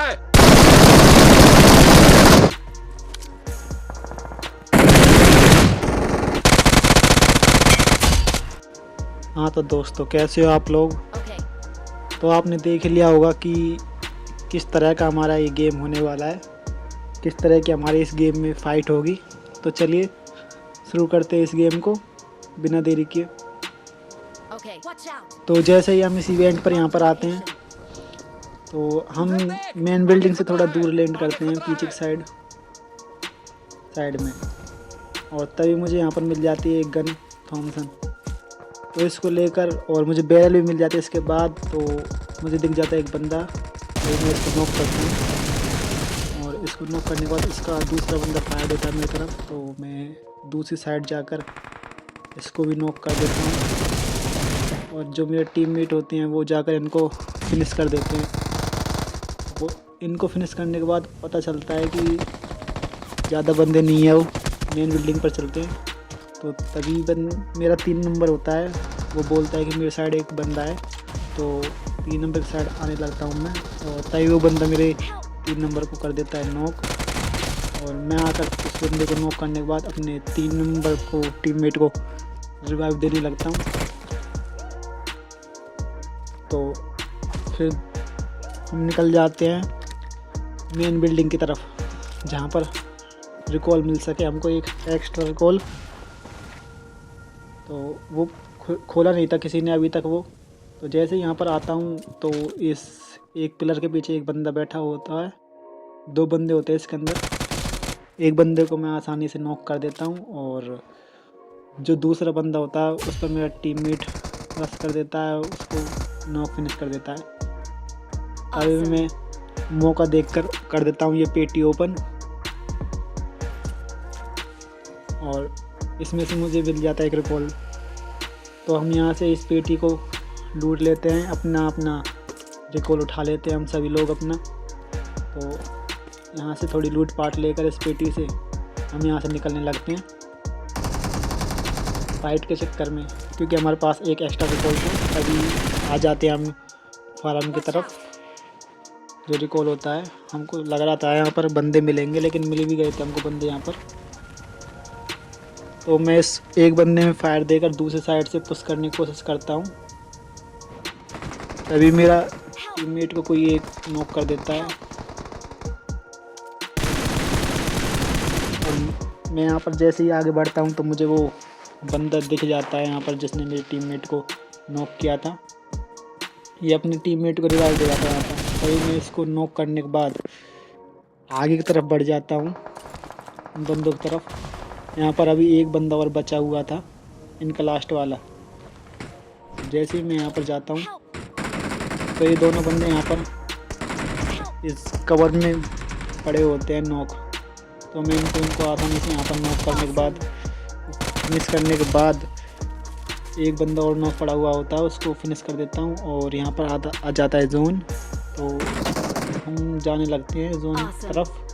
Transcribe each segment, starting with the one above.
है। हाँ तो दोस्तों, कैसे हो आप लोग? Okay. तो आपने देख लिया होगा कि किस तरह का हमारा ये गेम होने वाला है, किस तरह की हमारी इस गेम में फ़ाइट होगी। तो चलिए शुरू करते हैं इस गेम को बिना देरी किए। Okay. Watch out. तो जैसे ही हम इस इवेंट पर यहाँ पर आते हैं तो हम मेन बिल्डिंग से थोड़ा दूर लैंड करते हैं, पीछे की साइड में, और तभी मुझे यहाँ पर मिल जाती है एक गन थॉमसन। तो इसको लेकर, और मुझे बैरल भी मिल जाती है इसके बाद, तो मुझे दिख जाता है एक बंदा, तो मैं इसको नॉक करता हूँ। और इसको नॉक करने के बाद इसका दूसरा बंदा फायर होता है मेरी तरफ, तो मैं दूसरी साइड जाकर इसको भी नॉक कर देता हूँ। और जो मेरे टीममेट होते हैं वो जाकर इनको फिनिश कर देते हैं। वो इनको फिनिश करने के बाद पता चलता है कि ज़्यादा बंदे नहीं है, वो मेन बिल्डिंग पर चलते हैं। तो तकरीबन मेरा 3 नंबर होता है, वो बोलता है कि मेरे साइड एक बंदा है, तो 3 नंबर की साइड आने लगता हूँ मैं, और तभी वो बंदा मेरे 3 नंबर को कर देता है नॉक। और मैं आकर उस बंदे को नॉक करने के बाद अपने 3 नंबर को टीममेट को रिवाइव देने लगता हूँ। तो फिर हम निकल जाते हैं मेन बिल्डिंग की तरफ, जहाँ पर रिकॉल मिल सके हमको, एक एक्स्ट्रा रिकॉल। तो वो खोला नहीं था किसी ने अभी तक वो। तो जैसे यहाँ पर आता हूँ तो इस एक पिलर के पीछे एक बंदा बैठा होता है, 2 बंदे होते हैं इसके अंदर। एक बंदे को मैं आसानी से नॉक कर देता हूँ, और जो दूसरा बंदा होता है उस पर मेरा टीममेट रश कर देता है, उसको नॉक फिनिश कर देता है। अभी मैं मौका देखकर कर देता हूँ ये पेटी ओपन, और इसमें से मुझे मिल जाता है एक रिकॉल। तो हम यहाँ से इस पेटी को लूट लेते हैं, अपना रिकॉल उठा लेते हैं हम सभी लोग अपना। तो यहाँ से थोड़ी लूट पाट लेकर इस पेटी से हम यहाँ से निकलने लगते हैं फाइट के चक्कर में, क्योंकि हमारे पास एक एक्स्ट्रा रिकॉल था। अभी आ जाते हैं हम फार्म की तरफ। जो रिकॉल होता है, हमको लग रहा था यहाँ पर बंदे मिलेंगे, लेकिन मिल भी गए थे हमको बंदे यहाँ पर। तो मैं इस एक बंदे में फायर देकर दूसरी साइड से पुश करने की कोशिश करता हूँ। तभी मेरा टीममेट को कोई एक नॉक कर देता है, और मैं यहाँ पर जैसे ही आगे बढ़ता हूँ तो मुझे वो बंदा दिख जाता है यहाँ पर जिसने मेरे टीममेट को नॉक किया था। ये अपने टीममेट को रिवाइव दे जाता है। तभी मैं इसको नॉक करने के बाद आगे की तरफ बढ़ जाता हूँ उन बंदों की तरफ। यहाँ पर अभी एक बंदा और बचा हुआ था, इनका लास्ट वाला। जैसे ही मैं यहाँ पर जाता हूँ तो ये दोनों बंदे यहाँ पर इस कवर में पड़े होते हैं नॉक। तो मैं इनको आसानी से यहाँ पर नॉक करने के बाद, फिनिश करने के बाद, एक बंदा और नॉक पड़ा हुआ होता है, उसको फिनिश कर देता हूँ। और यहाँ पर आ जाता है जोन, तो हम जाने लगते हैं जोन की तरफ,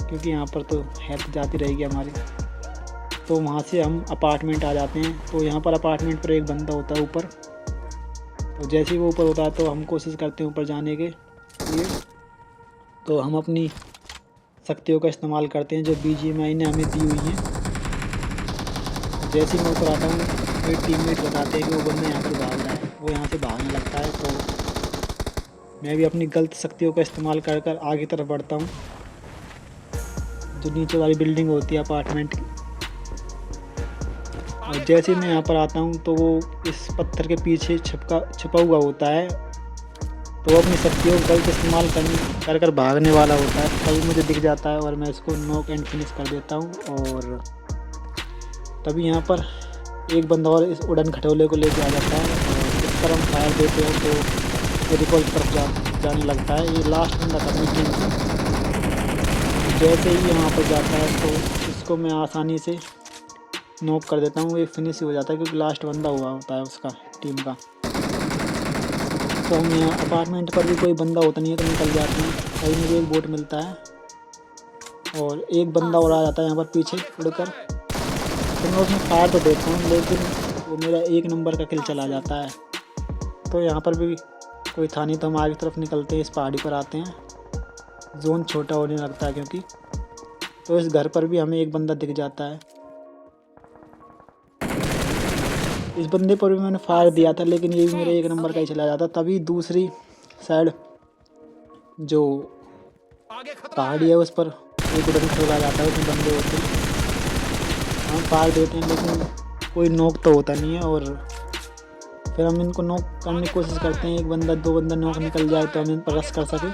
क्योंकि यहाँ पर तो हेल्प जाती रहेगी हमारी। तो वहाँ से हम अपार्टमेंट आ जाते हैं। तो यहाँ पर अपार्टमेंट पर एक बंदा होता है ऊपर। तो जैसे ही वो ऊपर होता है तो हम कोशिश करते हैं ऊपर जाने के लिए। तो हम अपनी शक्तियों का इस्तेमाल करते हैं जो BGMI ने हमें दी हुई हैं। जैसे ही मैं ऊपर आता हूँ मेरे टीममेट बताते हैं कि वो बंदा यहाँ पर भाग रहा है, वो यहाँ से भागने लगता है। तो मैं भी अपनी गलत शक्तियों का इस्तेमाल कर कर आगे तरफ बढ़ता हूँ, जो नीचे वाली बिल्डिंग होती है अपार्टमेंट की। और जैसे ही मैं यहाँ पर आता हूँ तो वो इस पत्थर के पीछे छुपा हुआ होता है। तो वो अपनी शक्तियों का गलत इस्तेमाल कर भागने वाला होता है। तभी मुझे दिख जाता है और मैं इसको नॉक एंड फिनिश कर देता हूँ। और तभी यहाँ पर एक बंदा और इस उड़न खटोले को लेके आ जाता है, और इस पर हम फायर देते हैं तो ये रिकॉल की तरफ जाने लगता है। ये लास्ट बंदा था अपनी टीम का। जैसे ही यहाँ पर जाता है तो इसको मैं आसानी से नॉक कर देता हूँ, ये फिनिश ही हो जाता है, क्योंकि लास्ट बंदा हुआ होता है उसका टीम का। तो हम यहाँ अपार्टमेंट पर भी कोई बंदा होता नहीं है तो निकल जाते हैं। तभी मुझे एक बोट मिलता है, और एक बंदा और आ जाता है यहाँ पर पीछे उड़कर। तो मैं उसमें फायर तो देता हूँ, लेकिन वो मेरा 1 नंबर का किल चला जाता है। तो यहाँ पर भी कोई था नहीं, तो हम आगे की तरफ निकलते हैं, इस पहाड़ी पर आते हैं। जोन छोटा होने लगता है क्योंकि, तो इस घर पर भी हमें एक बंदा दिख जाता है। इस बंदे पर भी मैंने फायर दिया था, लेकिन ये भी मेरे 1 नंबर का ही चला जाता। तभी दूसरी साइड जो पहाड़ी है उस पर एक उधर चला जाता है, उसमें बंदे होते हैं। हम फायर देते हैं लेकिन कोई नॉक तो होता नहीं है, और फिर हम इनको नॉक करने की कोशिश करते हैं। 1 बंदा 2 बंदा नॉक निकल जाए तो हम इन पर रश कर सके।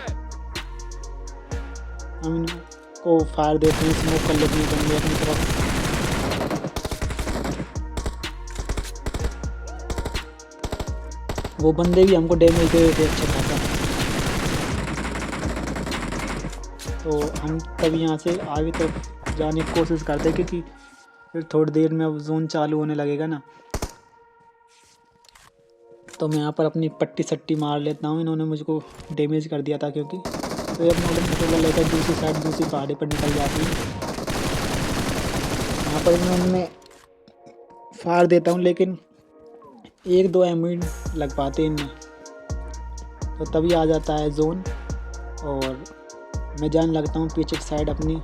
हम इनको फायर देते हैं, स्मोक कर लेते हैं बंदे अपनी तरफ। वो बंदे भी हमको डैमेज दे रहे थे अच्छा खासा, तो हम तब यहाँ से आगे तक जाने की कोशिश करते हैं, क्योंकि फिर थोड़ी देर में अब जोन चालू होने लगेगा ना। तो मैं यहाँ पर अपनी पट्टी सट्टी मार लेता हूँ, इन्होंने मुझको डैमेज कर दिया था क्योंकि। तो अपना उड़न खटोला लेकर दूसरी साइड दूसरी पहाड़ी पर निकल जाती है। यहाँ पर मैं फायर देता हूँ लेकिन 1-2 एमिड लग पाते इनमें, तो तभी आ जाता है जोन और मैं जाने लगता हूँ पीछे की साइड अपनी।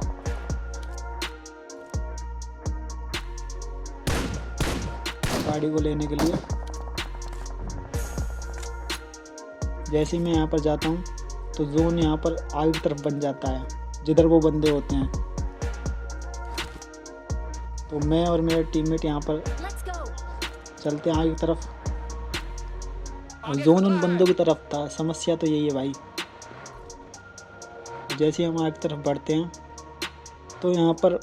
गाड़ी को लेने के लिए जैसे ही मैं यहाँ पर जाता हूँ तो जोन यहाँ पर आगे की तरफ बन जाता है जिधर वो बंदे होते हैं। तो मैं और मेरे टीममेट यहाँ पर चलते हैं आगे की तरफ, और जोन उन बंदों की तरफ था। समस्या तो यही है भाई, जैसे ही हम आगे की तरफ बढ़ते हैं तो यहाँ पर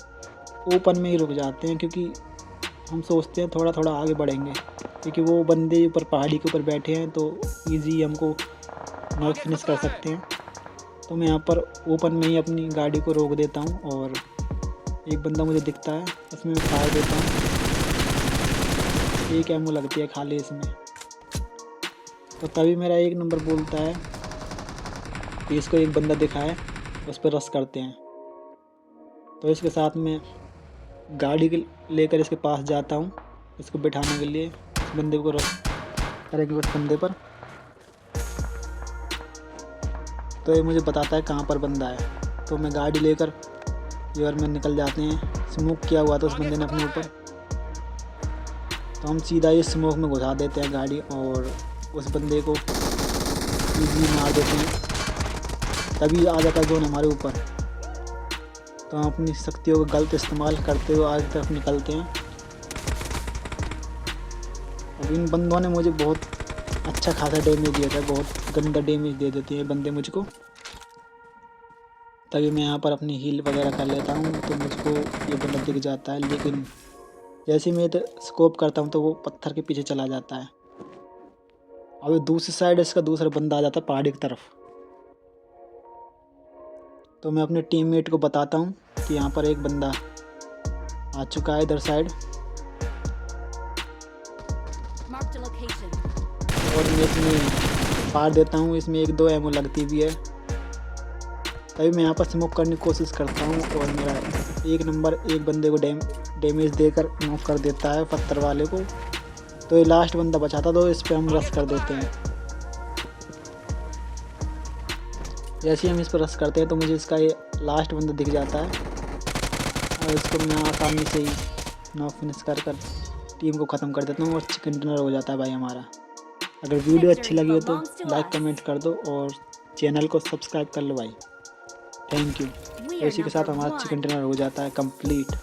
ओपन में ही रुक जाते हैं, क्योंकि हम सोचते हैं थोड़ा थोड़ा आगे बढ़ेंगे, क्योंकि वो बंदे ऊपर पहाड़ी के ऊपर बैठे हैं तो इजी हमको नॉक फिनिश कर सकते हैं। तो मैं यहाँ पर ओपन में ही अपनी गाड़ी को रोक देता हूँ और एक बंदा मुझे दिखता है, उसमें मैं फायर देता हूँ। 1 एमो लगती है खाली इसमें। तो तभी मेरा 1 नंबर बोलता है कि इसको एक बंदा दिखा है, उस पर रश करते हैं। तो इसके साथ में गाड़ी लेकर इसके पास जाता हूँ, इसको बिठाने के लिए। इस बंदे को रश करेंगे उस बंदे पर, तो ये मुझे बताता है कहाँ पर बंदा है। तो मैं गाड़ी लेकर इधर में निकल जाते हैं। स्मोक किया हुआ था उस बंदे ने अपने ऊपर, तो हम सीधा ये स्मोक में घुसा देते हैं गाड़ी और उस बंदे को इजीली मार देते हैं। तभी आ जाता है जोन हमारे ऊपर, तो हम अपनी शक्तियों का गलत इस्तेमाल करते हुए आगे तरफ निकलते हैं। अब इन बंदों ने मुझे बहुत अच्छा खासा डैमेज दिया था, बहुत गंदा डैमेज दे देते हैं बंदे मुझको। तभी मैं यहाँ पर अपनी हील वगैरह कर लेता हूँ, तो मुझको ये बंदा दिख जाता है। लेकिन जैसे ही मैं इधर स्कोप करता हूँ तो वो पत्थर के पीछे चला जाता है। अब दूसरी साइड इसका दूसरा बंदा आ जाता है पहाड़ी की तरफ। तो मैं अपने टीममेट को बताता हूँ कि यहाँ पर एक बंदा आ चुका है इधर साइड, और मैं इसमें फायर देता हूँ। इसमें 1-2 एमो लगती भी है। तभी मैं यहाँ पर स्मोक करने की कोशिश करता हूँ और मेरा 1 नंबर एक बंदे को डैमेज देकर नॉक कर देता है, पत्थर वाले को। तो ये लास्ट बंदा बचा था, तो इस पर हम रश कर देते हैं। जैसे ही हम इस पर रश करते हैं तो मुझे इसका ये लास्ट बंदा दिख जाता है, और इसको मैं आसानी से ही नॉक फिनिश कर टीम को ख़त्म कर देता हूँ और चिकन डिनर हो जाता है भाई हमारा। अगर वीडियो अच्छी लगी हो तो लाइक कमेंट कर दो और चैनल को सब्सक्राइब कर लो भाई। Thank you. इसी के साथ हमारा चिकन डिनर हो जाता है कंप्लीट।